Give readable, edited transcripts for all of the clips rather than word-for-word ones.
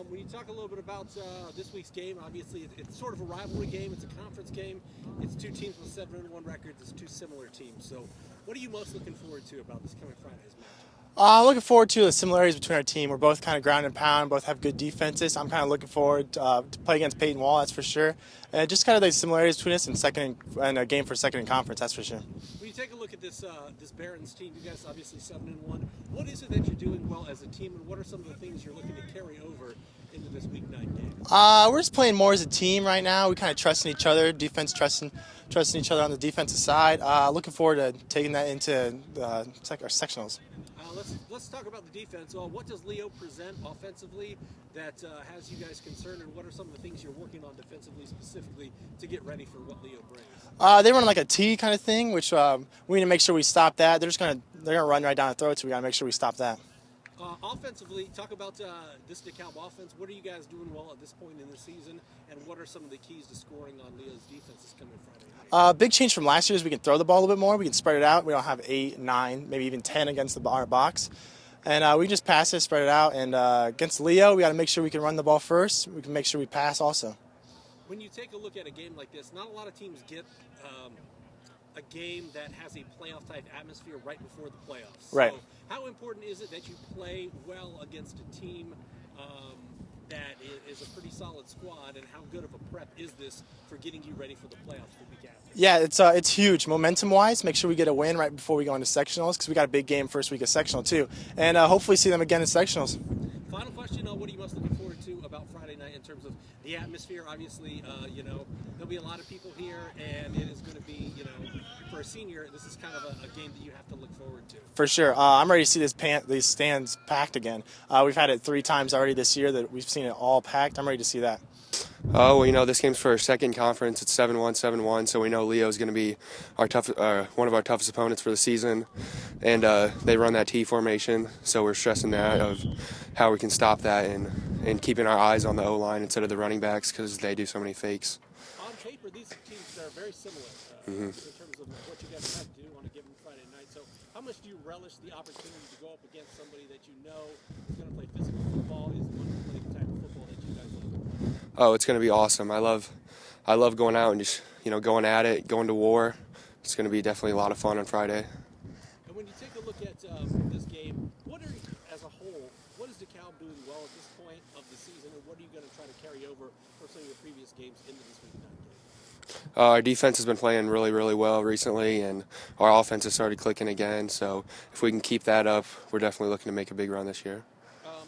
When you talk a little bit about this week's game, obviously it's sort of a rivalry game. It's a conference game. It's two teams with 7-1 records. It's two similar teams. So what are you most looking forward to about this coming Friday's matchup? Looking forward to the similarities between our team. We're both kind of ground and pound, both have good defenses. I'm kind of looking forward to play against Peyton Wall, that's for sure. And just kind of the similarities between us and a game for second in conference, that's for sure. When you take a look at this Barons team, you guys obviously 7-1. What is it that you're doing well as a team, and what are some of the things you're looking to carry over into this Week 9 game? We're just playing more as a team right now. We kind of trusting each other, defense trusting each other on the defensive side. Looking forward to taking that into our sectionals. Let's talk about the defense. What does Leo present offensively that has you guys concerned, and what are some of the things you're working on defensively specifically to get ready for what Leo brings? They run like a T kind of thing, which we need to make sure we stop that. They're gonna run right down the throat, so we gotta make sure we stop that. Offensively, talk about this DeKalb offense. What are you guys doing well at this point in the season, and what are some of the keys to scoring on Leo's defense this coming Friday night? Big change from last year is we can throw the ball a little bit more. We can spread it out. We don't have 8, 9, maybe even 10 against our box. And we can just pass it, spread it out. And against Leo, we got to make sure we can run the ball first. We can make sure we pass also. When you take a look at a game like this, not a lot of teams get a game that has a playoff-type atmosphere right before the playoffs. Right. So how important is it that you play well against a team that is a pretty solid squad, and how good of a prep is this for getting you ready for the playoffs the week after? Yeah, it's huge. Momentum-wise, make sure we get a win right before we go into sectionals, because we got a big game first week of sectional too, and hopefully see them again in sectionals. Final question: what are you most looking forward to about Friday night in terms of the atmosphere? Obviously, there'll be a lot of people here, and it is going to be, for a senior, this is kind of a game that you have to look forward to. For sure. I'm ready to see these stands packed again. We've had it 3 times already this year that we've seen it all packed. I'm ready to see that. Oh, well, this game's for our second conference. It's 7-1, so we know Leo's going to be one of our toughest opponents for the season. And they run that T formation, so we're stressing that of how we can stop that and keeping our eyes on the O-line instead of the running backs because they do so many fakes. On paper, these teams are very similar in terms of what you guys have to do on a given Friday night. So how much do you relish the opportunity to go up against somebody that you know is going to play physical football, is going to play the type of football that you guys like? Oh, it's going to be awesome. I love going out and just, going at it, going to war. It's going to be definitely a lot of fun on Friday. And when you take a look at this game, as a whole, what is DeKalb doing well at this point of the season, and what are you going to try to carry over from some of your previous games into this Week 9 game? Our defense has been playing really, really well recently, and our offense has started clicking again. So if we can keep that up, we're definitely looking to make a big run this year.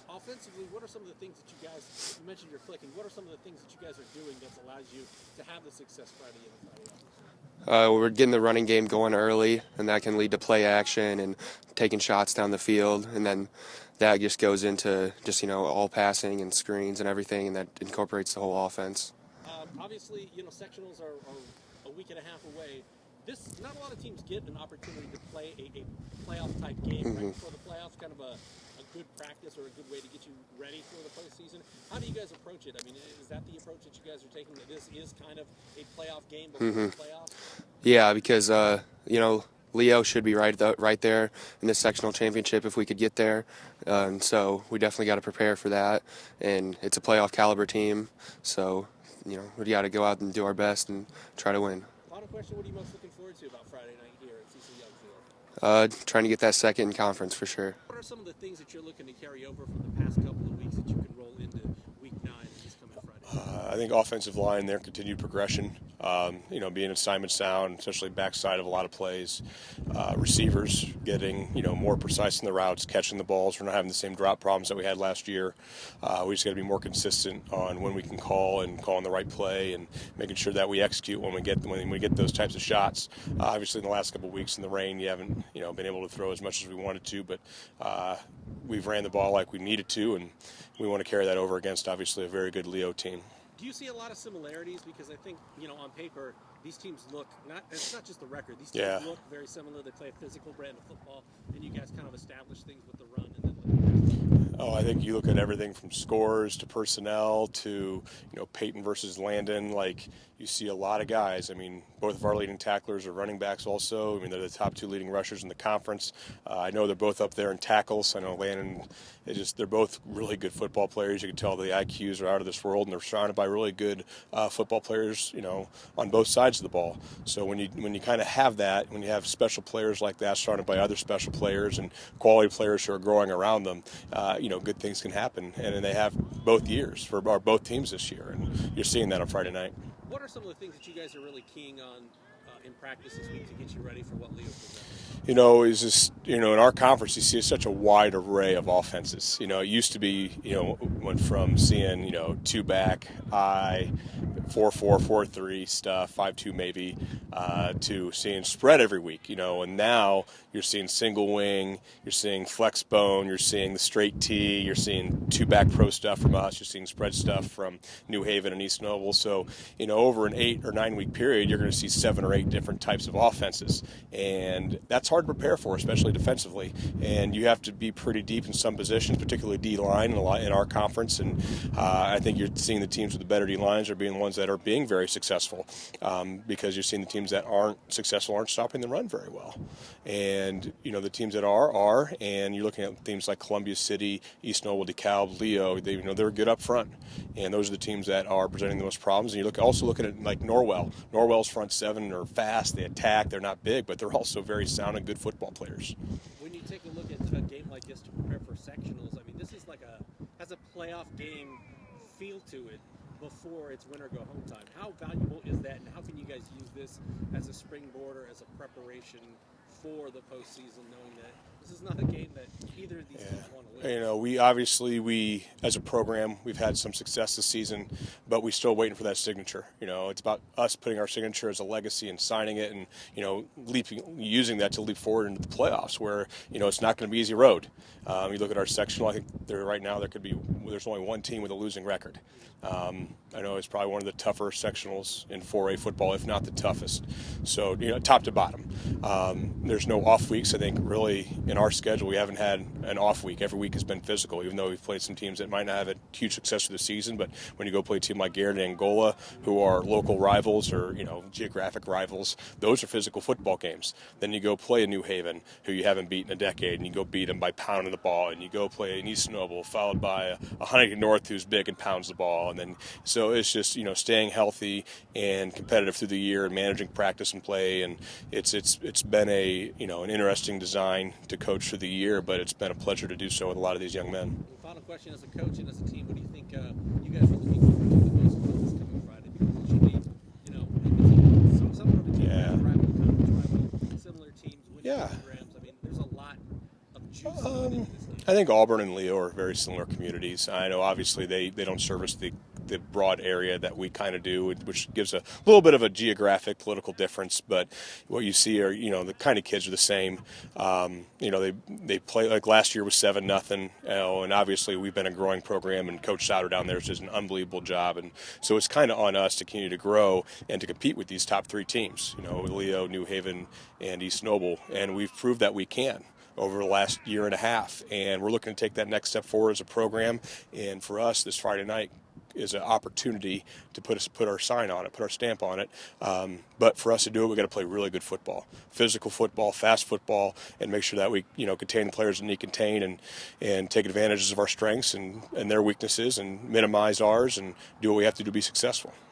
Offensively, what are some of the things that you guys, you mentioned you're clicking, what are some of the things that you guys are doing that allows you to have the success Friday in and Friday out? We're getting the running game going early, and that can lead to play action and taking shots down the field, and then that just goes into just, all passing and screens and everything, and that incorporates the whole offense. Obviously, sectionals are a week and a half away. Not a lot of teams get an opportunity to play a playoff-type game right before the playoffs, kind of a good practice or a good way to get you ready for the postseason. How do you guys approach it? I mean, is that the approach that you guys are taking, that this is kind of a playoff game before the playoffs? Yeah, because, Leo should be right there in the sectional championship if we could get there. And so we definitely got to prepare for that. And it's a playoff caliber team, so we got to go out and do our best and try to win. Final question: what are you most looking forward to about Friday night here at CC Young Field? Trying to get that second in conference for sure. What are some of the things that you're looking to carry over from the past couple of weeks that you can roll into Week 9 this coming Friday? I think offensive line, their continued progression, being assignment sound, especially backside of a lot of plays. Receivers getting, more precise in the routes, catching the balls. We're not having the same drop problems that we had last year. We just got to be more consistent on when we can call and calling the right play and making sure that we execute when we get those types of shots. Obviously, in the last couple of weeks in the rain, you haven't, been able to throw as much as we wanted to, but we've ran the ball like we needed to, and we want to carry that over against, obviously, a very good Leo team. Do you see a lot of similarities? Because I think, on paper, these teams look, it's not just the record, these teams look very similar. They play a physical brand of football, and you guys kind of establish things with the run and then I think you look at everything from scores to personnel to, Peyton versus Landon. you see a lot of guys. I mean, both of our leading tacklers are running backs also. I mean, they're the top 2 leading rushers in the conference. I know they're both up there in tackles. I know Landon, they're both really good football players. You can tell the IQs are out of this world, and they're surrounded by really good football players, on both sides of the ball. So when you kind of have that, when you have special players like that surrounded by other special players and quality players who are growing around them, good things can happen. And they have both years for both teams this year, and you're seeing that on Friday night. What are some of the things that you guys are really keying on in practice this week to get you ready for what Leo presents? Is just, in our conference, you see such a wide array of offenses. It used to be, went from seeing, 2-back, 4-4, 4-3 stuff, 5-2 maybe, to seeing spread every week, and now you're seeing single wing, you're seeing flex bone, you're seeing the straight T, you're seeing 2-back pro stuff from us, you're seeing spread stuff from New Haven and East Noble. So, over an 8 or 9 week period, you're going to see 7 or 8 different types of offenses. And that's hard to prepare for, especially defensively. And you have to be pretty deep in some positions, particularly D-line in our conference. And I think you're seeing the teams with the better D-lines are being the ones that are being very successful, because you're seeing the teams that aren't successful aren't stopping the run very well. And, the teams that are, and you're looking at teams like Columbia City, East Noble, DeKalb, Leo, they're good up front. And those are the teams that are presenting the most problems. And you're also looking at like Norwell. Norwell's front 7 are fast, they attack, they're not big, but they're also very sound and good football players. When you take a look at a game like this to prepare for sectionals, this is has a playoff game feel to it before it's win or go home time. How valuable is that, and how can you guys use this as a springboard or as a preparation for the postseason, knowing that this is not a game that either of these teams want to win? We as a program, we've had some success this season, but we're still waiting for that signature. It's about us putting our signature as a legacy and signing it, and using that to leap forward into the playoffs, where it's not going to be easy road. You look at our sectional. I think there's only one team with a losing record. I know it's probably one of the tougher sectionals in 4A football, if not the toughest. So, top to bottom. There's no off weeks. I think really in our schedule we haven't had an off week. Every week has been physical, even though we've played some teams that might not have a huge success for the season. But when you go play a team like Garrett and Angola, who are local rivals or geographic rivals, those are physical football games. Then you go play a New Haven, who you haven't beaten in a decade, and you go beat them by pounding the ball. And you go play an East Noble, followed by a Huntington North, who's big and pounds the ball. And then so it's just staying healthy and competitive through the year and managing practice and play. And it's been an interesting design to coach through the year, but it's been a pleasure to do so with a lot of these young men. Final question: as a coach and as a team, what do you think you guys are looking forward to the most about this coming Friday? Because it should be, some of the teams have rival, conference rival, similar teams, winning programs. There's a lot of juice in this game. I think Auburn and Leo are very similar communities. I know obviously they don't service the broad area that we kind of do, which gives a little bit of a geographic political difference, but what you see are the kind of kids are the same. They play, like last year was 7-0, and obviously we've been a growing program, and Coach Sauter down there does an unbelievable job, and so it's kind of on us to continue to grow and to compete with these top 3 teams, Leo, New Haven, and East Noble, and we've proved that we can over the last year and a half, and we're looking to take that next step forward as a program. And for us, this Friday night is an opportunity to put our sign on it, put our stamp on it. But for us to do it, we've got to play really good football, physical football, fast football, and make sure that we contain the players that need contain and take advantages of our strengths and their weaknesses and minimize ours and do what we have to do to be successful.